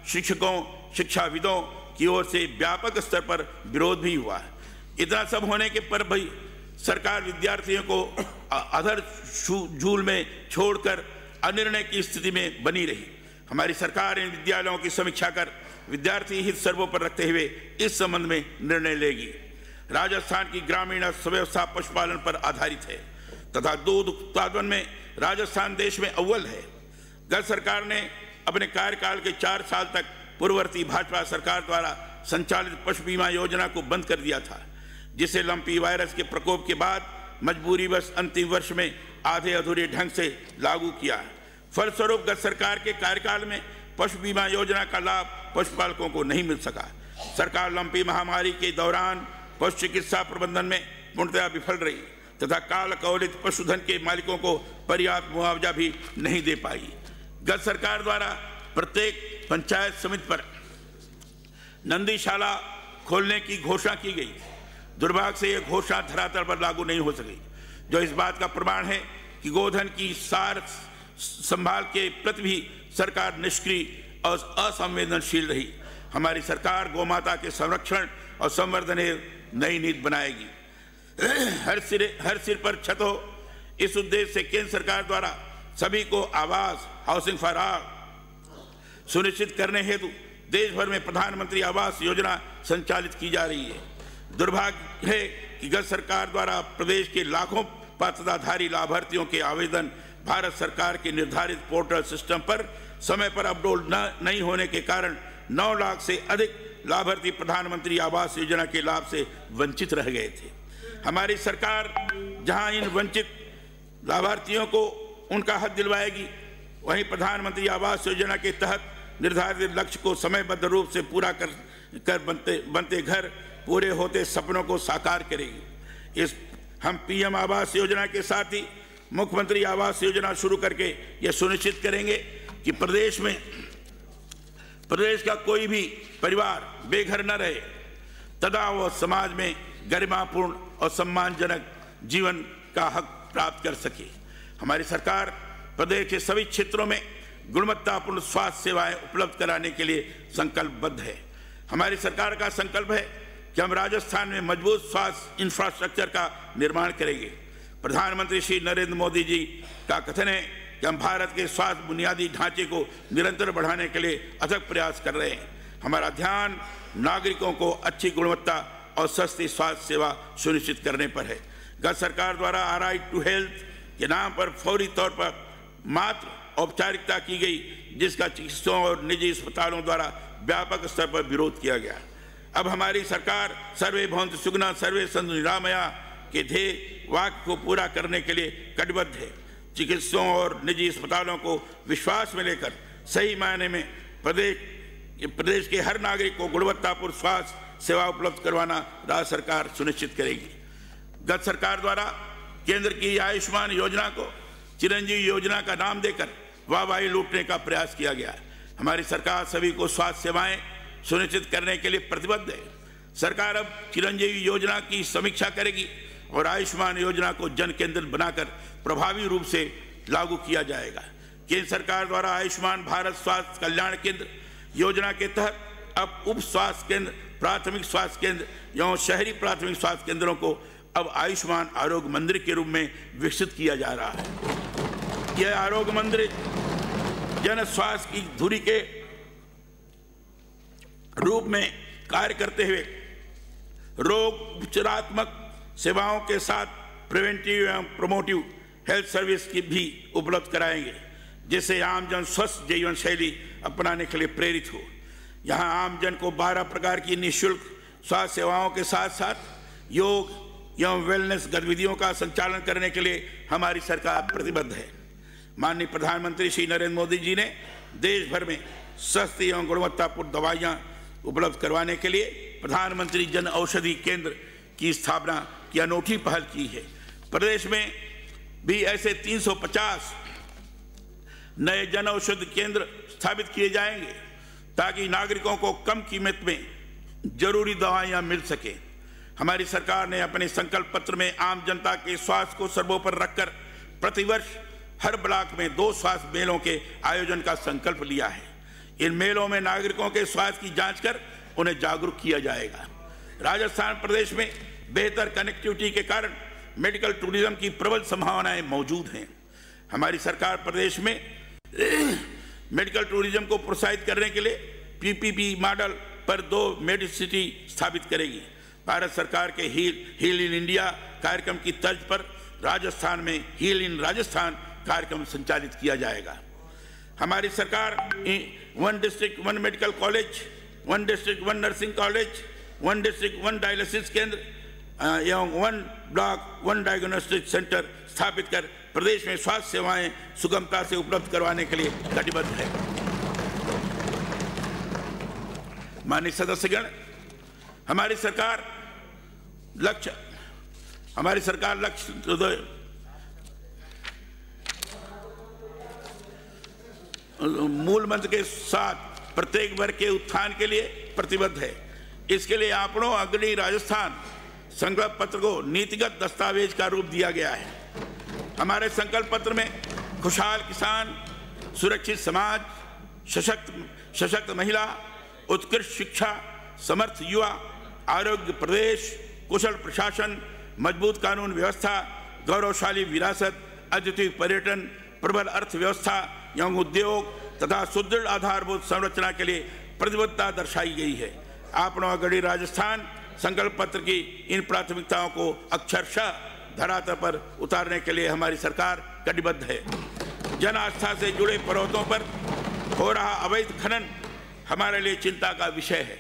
Speaker 1: शिक्षकों, शिक्षाविदों की ओर से व्यापक स्तर पर विरोध भी हुआ। इतना सब होने के पर भी सरकार विद्यार्थियों को अधर झूल में छोड़कर अनिर्णय की स्थिति में बनी रही। हमारी सरकार इन विद्यालयों की समीक्षा कर विद्यार्थी हित सर्वोपरि रखते हुए इस संबंध में निर्णय लेगी। राजस्थान की ग्रामीण अर्थव्यवस्था पशुपालन पर आधारित है तथा दूध उत्पादन में राजस्थान देश में अव्वल है। गत सरकार ने अपने कार्यकाल के 4 साल तक पूर्ववर्ती भाजपा सरकार द्वारा संचालित पशु बीमा योजना को बंद कर दिया था, जिसे लंपी वायरस के प्रकोप के बाद मजबूरीवश अंतिम वर्ष में आधे अधूरे ढंग से लागू किया। फलस्वरूप गत सरकार के कार्यकाल में पशु बीमा योजना का लाभ पशुपालकों को नहीं मिल सका। सरकार लंपी महामारी के दौरान पशु चिकित्सा प्रबंधन में पूर्णतः विफल रही तथा काल कवलित पशुधन के मालिकों को पर्याप्त मुआवजा भी नहीं दे पाई। गत सरकार द्वारा प्रत्येक पंचायत समिति पर नंदीशाला खोलने की घोषणा की गई। दुर्भाग्य से यह घोषणा धरातल पर लागू नहीं हो सकी, जो इस बात का प्रमाण है कि गोधन की सार संभाल के प्रति भी सरकार निष्क्रिय और असंवेदनशील रही। हमारी सरकार गौमाता के संरक्षण और संवर्धन नई नीति बनाएगी। हर सिर पर छत हो, इस उद्देश्य से केंद्र सरकार द्वारा सभी को आवास, हाउसिंग फॉर ऑल सुनिश्चित करने हेतु देश भर में प्रधानमंत्री आवास योजना संचालित की जा रही है। दुर्भाग्य है कि गत सरकार द्वारा प्रदेश के लाखों पात्रताधारी लाभार्थियों के आवेदन भारत सरकार के निर्धारित पोर्टल सिस्टम पर समय पर अपलोड नहीं होने के कारण 9 लाख से अधिक लाभार्थी प्रधानमंत्री आवास योजना के लाभ से वंचित रह गए थे। हमारी सरकार जहां इन वंचित लाभार्थियों को उनका हक दिलवाएगी, वहीं प्रधानमंत्री आवास योजना के तहत निर्धारित लक्ष्य को समयबद्ध रूप से पूरा कर बनते घर, पूरे होते सपनों को साकार करेगी। हम पीएम आवास योजना के साथ ही मुख्यमंत्री आवास योजना शुरू करके यह सुनिश्चित करेंगे कि प्रदेश का कोई भी परिवार बेघर न रहे तथा वह समाज में गरिमापूर्ण और सम्मानजनक जीवन का हक प्राप्त कर सके। हमारी सरकार प्रदेश के सभी क्षेत्रों में गुणवत्तापूर्ण स्वास्थ्य सेवाएं उपलब्ध कराने के लिए संकल्पबद्ध है। हमारी सरकार का संकल्प है कि हम राजस्थान में मजबूत स्वास्थ्य इंफ्रास्ट्रक्चर का निर्माण करेंगे। प्रधानमंत्री श्री नरेंद्र मोदी जी का कथन है कि हम भारत के स्वास्थ्य बुनियादी ढांचे को निरंतर बढ़ाने के लिए अथक प्रयास कर रहे हैं। हमारा ध्यान नागरिकों को अच्छी गुणवत्ता और सस्ती स्वास्थ्य सेवा सुनिश्चित करने पर है। गत सरकार द्वारा राइट टू हेल्थ के नाम पर फौरी तौर पर मात्र औपचारिकता की गई, जिसका चिकित्सकों और निजी अस्पतालों द्वारा व्यापक स्तर पर विरोध किया गया। अब हमारी सरकार सर्वे भवन्तु सुखिनः सर्वे सन्तु निरामया के ध्येय वाक्य को पूरा करने के लिए कटिबद्ध है। चिकित्सकों और निजी अस्पतालों को विश्वास में लेकर सही मायने में प्रदेश के हर नागरिक को गुणवत्तापूर्ण स्वास्थ्य सेवा उपलब्ध करवाना राज्य सरकार सुनिश्चित करेगी। गत सरकार द्वारा केंद्र की आयुष्मान योजना को चिरंजीवी योजना का नाम देकर वाहवाही लूटने का प्रयास किया गया। हमारी सरकार सभी को स्वास्थ्य सेवाएं सुनिश्चित करने के लिए प्रतिबद्ध है। सरकार अब चिरंजीवी योजना की समीक्षा करेगी और आयुष्मान योजना को जन केंद्रित बनाकर प्रभावी रूप से लागू किया जाएगा। केंद्र सरकार द्वारा आयुष्मान भारत स्वास्थ्य कल्याण केंद्र योजना के तहत अब उप स्वास्थ्य केंद्र, प्राथमिक स्वास्थ्य केंद्र एवं शहरी प्राथमिक स्वास्थ्य केंद्रों को अब आयुष्मान आरोग्य मंदिर के रूप में विकसित किया जा रहा है। यह आरोग्य मंदिर जन स्वास्थ्य की धुरी के रूप में कार्य करते हुए रोग उपचारात्मक सेवाओं के साथ प्रिवेंटिव एवं प्रोमोटिव हेल्थ सर्विस की भी उपलब्ध कराएंगे, जिससे आमजन स्वस्थ जीवन शैली अपनाने के लिए प्रेरित हो। यहाँ आमजन को 12 प्रकार की निःशुल्क स्वास्थ्य सेवाओं के साथ साथ योग एवं वेलनेस गतिविधियों का संचालन करने के लिए हमारी सरकार प्रतिबद्ध है। माननीय प्रधानमंत्री श्री नरेंद्र मोदी जी ने देश भर में सस्ती एवं गुणवत्तापूर्ण दवाइयाँ उपलब्ध करवाने के लिए प्रधानमंत्री जन औषधि केंद्र की स्थापना की अनूठी पहल की है। प्रदेश में भी ऐसे 350 नए जन औषधि केंद्र स्थापित किए जाएंगे ताकि नागरिकों को कम कीमत में जरूरी दवाइयां मिल सके। हमारी सरकार ने अपने संकल्प पत्र में आम जनता के स्वास्थ्य को सर्वोपरि रखकर प्रतिवर्ष हर ब्लॉक में 2 स्वास्थ्य मेलों के आयोजन का संकल्प लिया है। इन मेलों में नागरिकों के स्वास्थ्य की जांच कर उन्हें जागरूक किया जाएगा। राजस्थान प्रदेश में बेहतर कनेक्टिविटी के कारण मेडिकल टूरिज्म की प्रबल संभावनाएं मौजूद हैं। हमारी सरकार प्रदेश में मेडिकल टूरिज्म को प्रोत्साहित करने के लिए पीपीपी मॉडल पर 2 मेडिसिटी स्थापित करेगी। भारत सरकार के हील इन इंडिया कार्यक्रम की तर्ज पर राजस्थान में हील इन राजस्थान कार्यक्रम संचालित किया जाएगा। हमारी सरकार 1 district 1 medical college, 1 district 1 nursing college, 1 district 1 dialysis केंद्र एवं 1 ब्लॉक 1 डायग्नोस्टिक सेंटर स्थापित कर प्रदेश में स्वास्थ्य सेवाएं सुगमता से उपलब्ध करवाने के लिए कटिबद्ध है। माननीय सदस्यगण, हमारी सरकार लक्ष्य मूल मंत्र के साथ प्रत्येक वर्ग के उत्थान के लिए प्रतिबद्ध है। इसके लिए आपनों अग्रणी राजस्थान संकल्प पत्र को नीतिगत दस्तावेज का रूप दिया गया है। हमारे संकल्प पत्र में खुशहाल किसान, सुरक्षित समाज, सशक्त महिला, उत्कृष्ट शिक्षा, समर्थ युवा, आरोग्य प्रदेश, कुशल प्रशासन, मजबूत कानून व्यवस्था, गौरवशाली विरासत, अद्वितीय पर्यटन, प्रबल अर्थव्यवस्था एवं उद्योग तथा सुदृढ़ आधारभूत संरचना के लिए प्रतिबद्धता दर्शाई गई है। आपनों अग्रणी राजस्थान संकल्प पत्र की इन प्राथमिकताओं को अक्षरशः धरातल पर उतारने के लिए हमारी सरकार कटिबद्ध है। जन आस्था से जुड़े पर्वतों पर हो रहा अवैध खनन हमारे लिए चिंता का विषय है।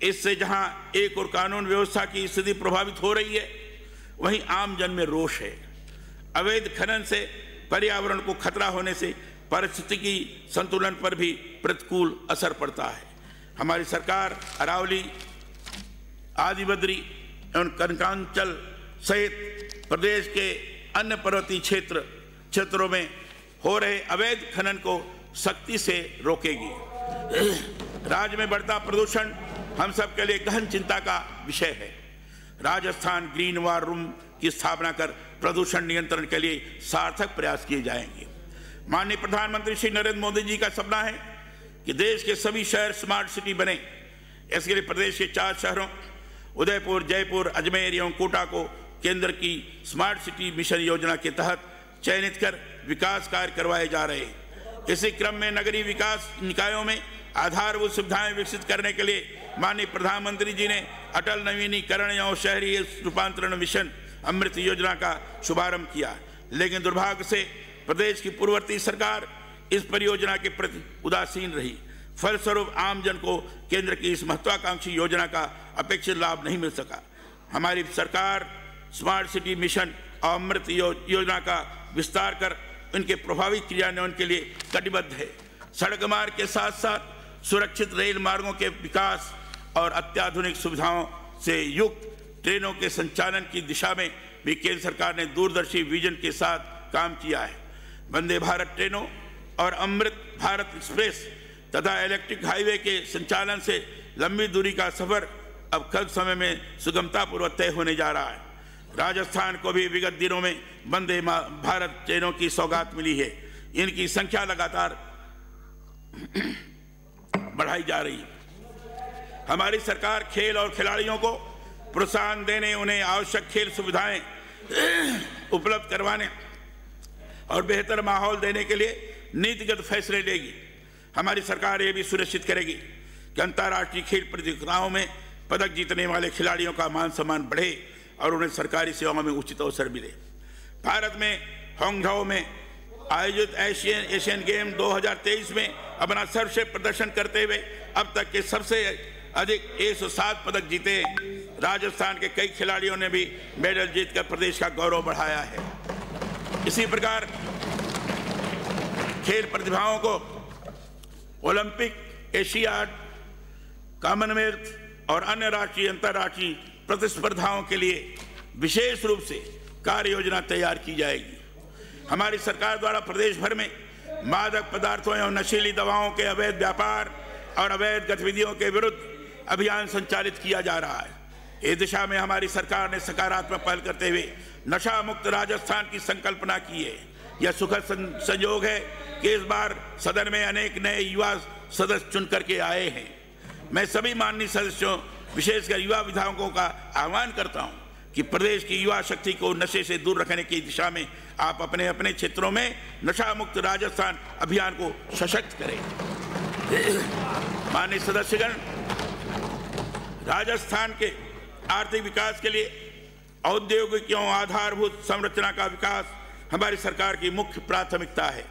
Speaker 1: इससे जहां एक और कानून व्यवस्था की स्थिति प्रभावित हो रही है, वहीं आम जन में रोष है। अवैध खनन से पर्यावरण को खतरा होने से पारिस्थितिकी संतुलन पर भी प्रतिकूल असर पड़ता है। हमारी सरकार अरावली, आदिबद्री एवं कनकांचल सहित प्रदेश के अन्य पर्वतीय क्षेत्रों में हो रहे अवैध खनन को सख्ती से रोकेगी। राज्य में बढ़ता प्रदूषण हम सब के लिए गहन चिंता का विषय है। राजस्थान ग्रीन वार रूम की स्थापना कर प्रदूषण नियंत्रण के लिए सार्थक प्रयास किए जाएंगे। माननीय प्रधानमंत्री श्री नरेंद्र मोदी जी का सपना है कि देश के सभी शहर स्मार्ट सिटी बने। इसके लिए प्रदेश के 4 शहरों उदयपुर, जयपुर, अजमेर एवं कोटा को केंद्र की स्मार्ट सिटी मिशन योजना के तहत चयनित कर विकास कार्य करवाए जा रहे हैं। इसी क्रम में नगरीय विकास निकायों में आधारभूत सुविधाएं विकसित करने के लिए माननीय प्रधानमंत्री जी ने अटल नवीनीकरण एवं शहरी रूपांतरण मिशन अमृत योजना का शुभारंभ किया, लेकिन दुर्भाग्य से प्रदेश की पूर्ववर्ती सरकार इस परियोजना के प्रति उदासीन रही। फलस्वरूप आम जन को केंद्र की इस महत्वाकांक्षी योजना का अपेक्षित लाभ नहीं मिल सका। हमारी सरकार स्मार्ट सिटी मिशन और अमृत योजना का विस्तार कर इनके प्रभावी क्रियान्वयन के लिए कटिबद्ध है। सड़क मार्ग के साथ साथ सुरक्षित रेल मार्गों के विकास और अत्याधुनिक सुविधाओं से युक्त ट्रेनों के संचालन की दिशा में भी केंद्र सरकार ने दूरदर्शी विजन के साथ काम किया है। वंदे भारत ट्रेनों और अमृत भारत एक्सप्रेस तथा इलेक्ट्रिक हाईवे के संचालन से लंबी दूरी का सफर अब कम समय में सुगमतापूर्वक तय होने जा रहा है। राजस्थान को भी विगत दिनों में वंदे भारत ट्रेनों की सौगात मिली है। इनकी संख्या लगातार बढ़ाई जा रही है। हमारी सरकार खेल और खिलाड़ियों को प्रोत्साहन देने, उन्हें आवश्यक खेल सुविधाएं उपलब्ध करवाने और बेहतर माहौल देने के लिए नीतिगत फैसले लेगी। हमारी सरकार ये भी सुनिश्चित करेगी कि अंतर्राष्ट्रीय खेल प्रतियोगिताओं में पदक जीतने वाले खिलाड़ियों का मान सम्मान बढ़े और उन्हें सरकारी सेवाओं में उचित अवसर मिले। भारत में हांगझाओ में आयोजित एशियन गेम 2023 में अपना सर्वश्रेष्ठ प्रदर्शन करते हुए अब तक के सबसे अधिक 107 पदक जीते। राजस्थान के कई खिलाड़ियों ने भी मेडल जीतकर प्रदेश का गौरव बढ़ाया है। इसी प्रकार खेल प्रतिभाओं को ओलंपिक, एशियाड, कॉमनवेल्थ और अन्य राष्ट्रीय अंतर्राष्ट्रीय प्रतिस्पर्धाओं के लिए विशेष रूप से कार्य योजना तैयार की जाएगी। हमारी सरकार द्वारा प्रदेश भर में मादक पदार्थों एवं नशीली दवाओं के अवैध व्यापार और अवैध गतिविधियों के विरुद्ध अभियान संचालित किया जा रहा है। इस दिशा में हमारी सरकार ने सकारात्मक पहल करते हुए नशा मुक्त राजस्थान की संकल्पना की है। यह सुखद संयोग है कि इस बार सदन में अनेक नए युवा सदस्य चुन करके आए हैं। मैं सभी माननीय सदस्यों, विशेषकर युवा विधायकों का आह्वान करता हूं कि प्रदेश की युवा शक्ति को नशे से दूर रखने की दिशा में आप अपने अपने क्षेत्रों में नशा मुक्त राजस्थान अभियान को सशक्त करें। माननीय सदस्यगण, राजस्थान के आर्थिक विकास के लिए औद्योगिक एवं आधारभूत संरचना का विकास हमारी सरकार की मुख्य प्राथमिकता है।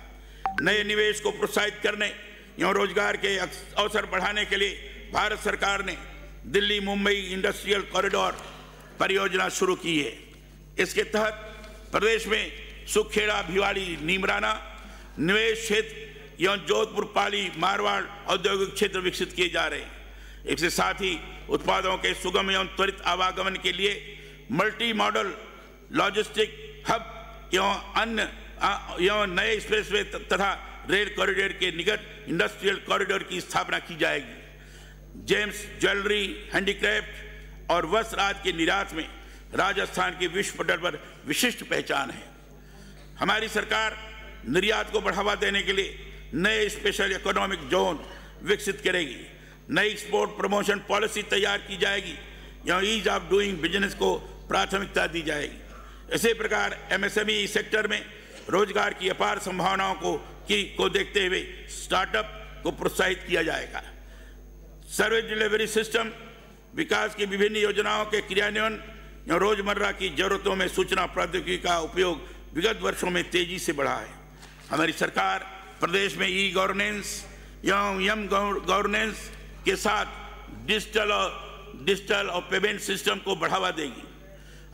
Speaker 1: नए निवेश को प्रोत्साहित करने एवं रोजगार के अवसर बढ़ाने के लिए भारत सरकार ने दिल्ली मुंबई इंडस्ट्रियल कॉरिडोर परियोजना शुरू की है। इसके तहत प्रदेश में सुखेड़ा भिवाड़ी नीमराना निवेश क्षेत्र एवं जोधपुर पाली मारवाड़ औद्योगिक क्षेत्र विकसित किए जा रहे हैं। इसके साथ ही उत्पादों के सुगम एवं त्वरित आवागमन के लिए मल्टी मॉडल लॉजिस्टिक हब एवं नए एक्सप्रेसवे तथा रेल कॉरिडोर के निकट इंडस्ट्रियल कॉरिडोर की स्थापना की जाएगी। जेम्स ज्वेलरी, हैंडीक्राफ्ट और वस्त्र आदि के निर्यात में राजस्थान की विश्व पटल पर विशिष्ट पहचान है। हमारी सरकार निर्यात को बढ़ावा देने के लिए नए स्पेशल इकोनॉमिक जोन विकसित करेगी। नई एक्सपोर्ट प्रमोशन पॉलिसी तैयार की जाएगी। यहाँ ईज ऑफ डूइंग बिजनेस को प्राथमिकता दी जाएगी। इसी प्रकार एमएसएमई सेक्टर में रोजगार की अपार संभावनाओं को देखते हुए स्टार्टअप को प्रोत्साहित किया जाएगा। सर्विस डिलीवरी सिस्टम विकास की विभिन्न योजनाओं के क्रियान्वयन या रोजमर्रा की जरूरतों में सूचना प्रौद्योगिकी का उपयोग विगत वर्षों में तेजी से बढ़ा है। हमारी सरकार प्रदेश में ई गवर्नेंस एवं यम गवर्नेंस के साथ डिजिटल और पेमेंट सिस्टम को बढ़ावा देगी।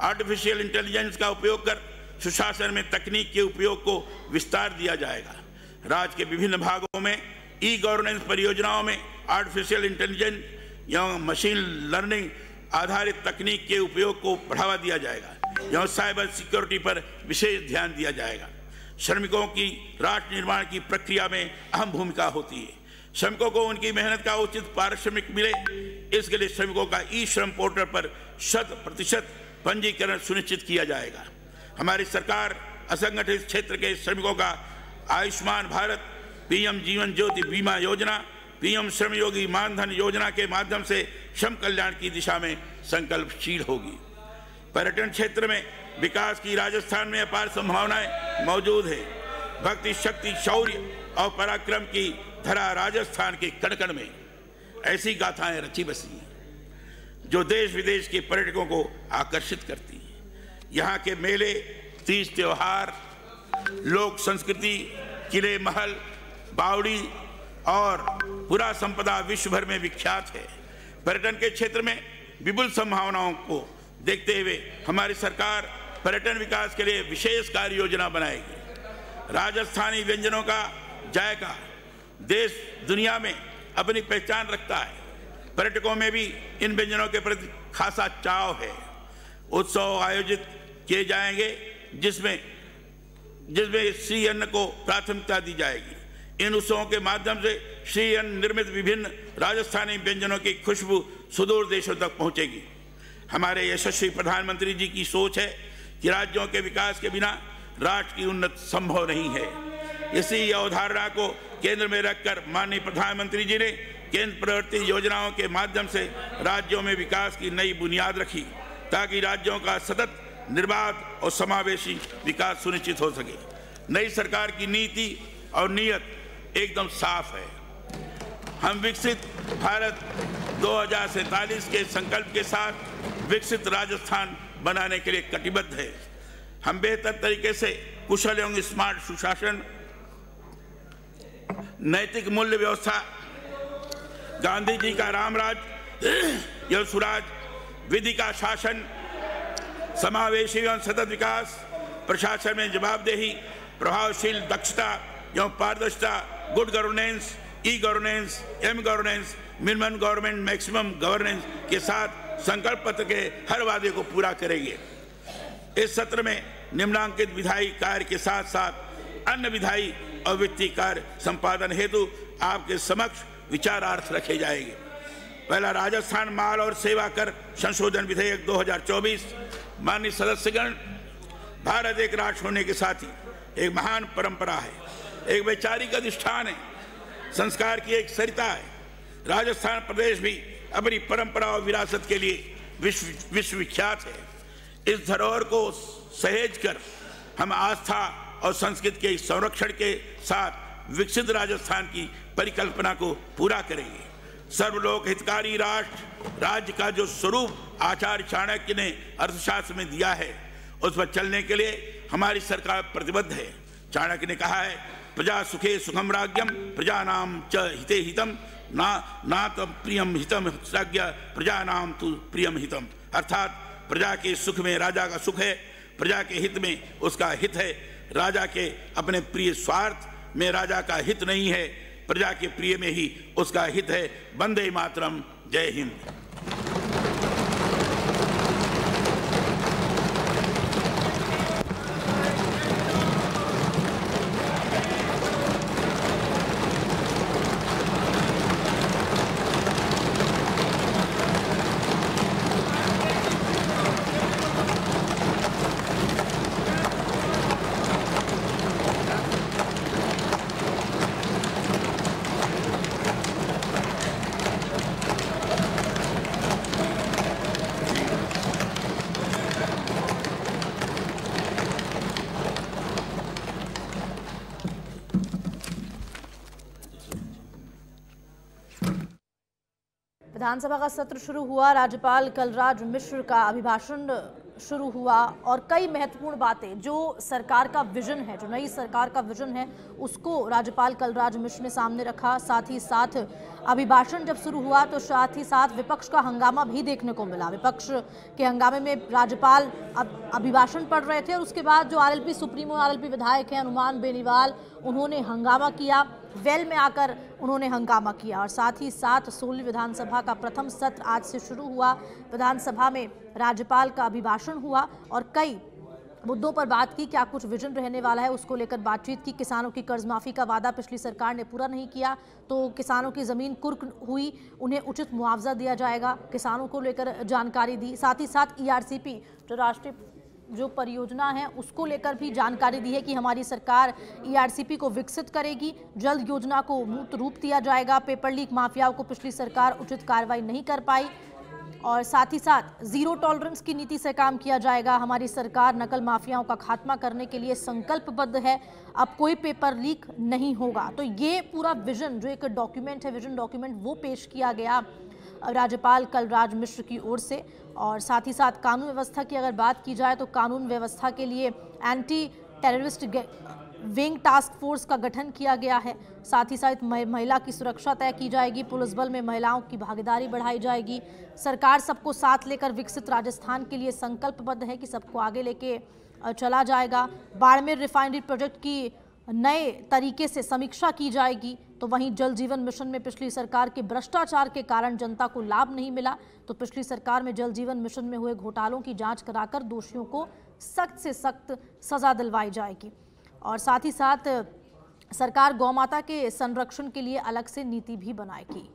Speaker 1: आर्टिफिशियल इंटेलिजेंस का उपयोग कर सुशासन में तकनीक के उपयोग को विस्तार दिया जाएगा। राज्य के विभिन्न भागों में ई गवर्नेंस परियोजनाओं में आर्टिफिशियल इंटेलिजेंस एवं मशीन लर्निंग आधारित तकनीक के उपयोग को बढ़ावा दिया जाएगा। एवं साइबर सिक्योरिटी पर विशेष ध्यान दिया जाएगा। श्रमिकों की राष्ट्र निर्माण की प्रक्रिया में अहम भूमिका होती है। श्रमिकों को उनकी मेहनत का उचित पारिश्रमिक मिले, इसके लिए श्रमिकों का ई श्रम पोर्टल पर 100% पंजीकरण सुनिश्चित किया जाएगा। हमारी सरकार असंगठित क्षेत्र के श्रमिकों का आयुष्मान भारत, पीएम जीवन ज्योति बीमा योजना, पीएम श्रमयोगी मानधन योजना के माध्यम से श्रम कल्याण की दिशा में संकल्पशील होगी। पर्यटन क्षेत्र में विकास की राजस्थान में अपार संभावनाएं मौजूद है। भक्ति, शक्ति, शौर्य और पराक्रम की धरा राजस्थान के कण कण में ऐसी गाथाएं रची बसी हैं जो देश विदेश के पर्यटकों को आकर्षित करती हैं। यहाँ के मेले, तीज त्योहार, लोक संस्कृति, किले महल, बावड़ी और पुरा संपदा विश्व भर में विख्यात है। पर्यटन के क्षेत्र में विपुल संभावनाओं को देखते हुए हमारी सरकार पर्यटन विकास के लिए विशेष कार्य योजना बनाएगी। राजस्थानी व्यंजनों का जायका देश दुनिया में अपनी पहचान रखता है। पर्यटकों में भी इन व्यंजनों के प्रति खासा चाव है। उत्सव आयोजित किए जाएंगे जिसमें श्री अन्न को प्राथमिकता दी जाएगी। इन उत्सवों के माध्यम से श्री अन्न निर्मित विभिन्न राजस्थानी व्यंजनों की खुशबू सुदूर देशों तक पहुंचेगी। हमारे यशस्वी प्रधानमंत्री जी की सोच है कि राज्यों के विकास के बिना राष्ट्र की उन्नति संभव नहीं है। इसी अवधारणा को केंद्र में रखकर माननीय प्रधानमंत्री जी ने केंद्र प्रवर्तित योजनाओं के माध्यम से राज्यों में विकास की नई बुनियाद रखी ताकि राज्यों का सतत, निर्बाध और समावेशी विकास सुनिश्चित हो सके। नई सरकार की नीति और नीयत एकदम साफ है। हम विकसित भारत 2047 के संकल्प के साथ विकसित राजस्थान बनाने के लिए कटिबद्ध है। हम बेहतर तरीके से कुशल एवं स्मार्ट सुशासन, नैतिक मूल्य व्यवस्था, गांधी जी का रामराज एवं सुराज, विधि का शासन, समावेशी एवं सतत विकास, प्रशासन में जवाबदेही, प्रभावशील दक्षता एवं पारदर्शिता, good governance, E governance, M governance, minimum government maximum governance के साथ संकल्प पत्र के हर वादे को पूरा करेंगे। इस सत्र में निम्नांकित विधायी कार्य के साथ साथ अन्य विधायी और वित्तीय कार्य संपादन हेतु आपके समक्ष विचारार्थ रखे जाएंगे। पहला, राजस्थान माल और सेवा कर संशोधन विधेयक 2024। माननीय सदस्यगण, भारत एक राष्ट्र होने के साथ ही एक महान परंपरा है, एक वैचारिक अधिष्ठान है, संस्कार की एक सरिता है। राजस्थान प्रदेश भी अपनी परंपरा और विरासत के लिए विश्वविख्यात है। इस धरोहर को सहेज कर हम आस्था और संस्कृति के संरक्षण के साथ विकसित राजस्थान की परिकल्पना को पूरा करेंगे। सर्वलोक हितकारी राष्ट्र राज्य का जो स्वरूप आचार्य चाणक्य ने अर्थशास्त्र में दिया है, उस पर चलने के लिए हमारी सरकार प्रतिबद्ध है। चाणक्य ने कहा है, प्रजा सुखे सुखम राज्यम प्रजानाम च हिते हितम ना तो प्रियम हितम राज्ञ प्रजानाम तु प्रियम हितम। अर्थात प्रजा के सुख में राजा का सुख है, प्रजा के हित में उसका हित है। राजा के अपने प्रिय स्वार्थ में राजा का हित नहीं है, प्रजा के प्रिय में ही उसका हित है। वंदे मातरम। जय हिंद।
Speaker 2: विधानसभा का सत्र शुरू हुआ। राज्यपाल कलराज मिश्र का अभिभाषण शुरू हुआ और कई महत्वपूर्ण बातें जो सरकार का विजन है, जो नई सरकार का विजन है, उसको राज्यपाल कलराज मिश्र ने सामने रखा। साथ ही साथ अभिभाषण जब शुरू हुआ तो साथ ही साथ विपक्ष का हंगामा भी देखने को मिला। विपक्ष के हंगामे में राज्यपाल अभिभाषण पढ़ रहे थे और उसके बाद जो आरएलपी सुप्रीमो आरएलपी विधायक हैं हनुमान बेनीवाल, उन्होंने हंगामा किया। वेल में आकर उन्होंने हंगामा किया और साथ ही साथ 16वीं विधानसभा का प्रथम सत्र आज से शुरू हुआ। विधानसभा में राज्यपाल का अभिभाषण हुआ और कई मुद्दों पर बात की। क्या कुछ विजन रहने वाला है उसको लेकर बातचीत की। किसानों की कर्ज माफी का वादा पिछली सरकार ने पूरा नहीं किया तो किसानों की जमीन कुर्क हुई, उन्हें उचित मुआवजा दिया जाएगा, किसानों को लेकर जानकारी दी। साथ ही साथ ईआरसीपी जो राष्ट्रीय जो परियोजना है उसको लेकर भी जानकारी दी है कि हमारी सरकार ईआरसीपी को विकसित करेगी, जल्द योजना को मूर्त रूप दिया जाएगा। पेपर लीक माफियाओं को पिछली सरकार उचित कार्रवाई नहीं कर पाई और साथ ही साथ जीरो टॉलरेंस की नीति से काम किया जाएगा। हमारी सरकार नकल माफियाओं का खात्मा करने के लिए संकल्पबद्ध है, अब कोई पेपर लीक नहीं होगा। तो ये पूरा विजन जो एक डॉक्यूमेंट है, विजन डॉक्यूमेंट, वो पेश किया गया राज्यपाल कलराज मिश्र की ओर से। और साथ ही साथ कानून व्यवस्था की अगर बात की जाए तो कानून व्यवस्था के लिए anti terrorist wing task force का गठन किया गया है। साथ ही साथ महिला की सुरक्षा तय की जाएगी, पुलिस बल में महिलाओं की भागीदारी बढ़ाई जाएगी। सरकार सबको साथ लेकर विकसित राजस्थान के लिए संकल्पबद्ध है कि सबको आगे लेके चला जाएगा। बाड़मेर रिफाइनरी प्रोजेक्ट की नए तरीके से समीक्षा की जाएगी। तो वहीं जल जीवन मिशन में पिछली सरकार के भ्रष्टाचार के कारण जनता को लाभ नहीं मिला, तो पिछली सरकार में जल जीवन मिशन में हुए घोटालों की जांच कराकर दोषियों को सख्त से सख्त सजा दिलवाई जाएगी। और साथ ही साथ सरकार गौ माता के संरक्षण के लिए अलग से नीति भी बनाएगी।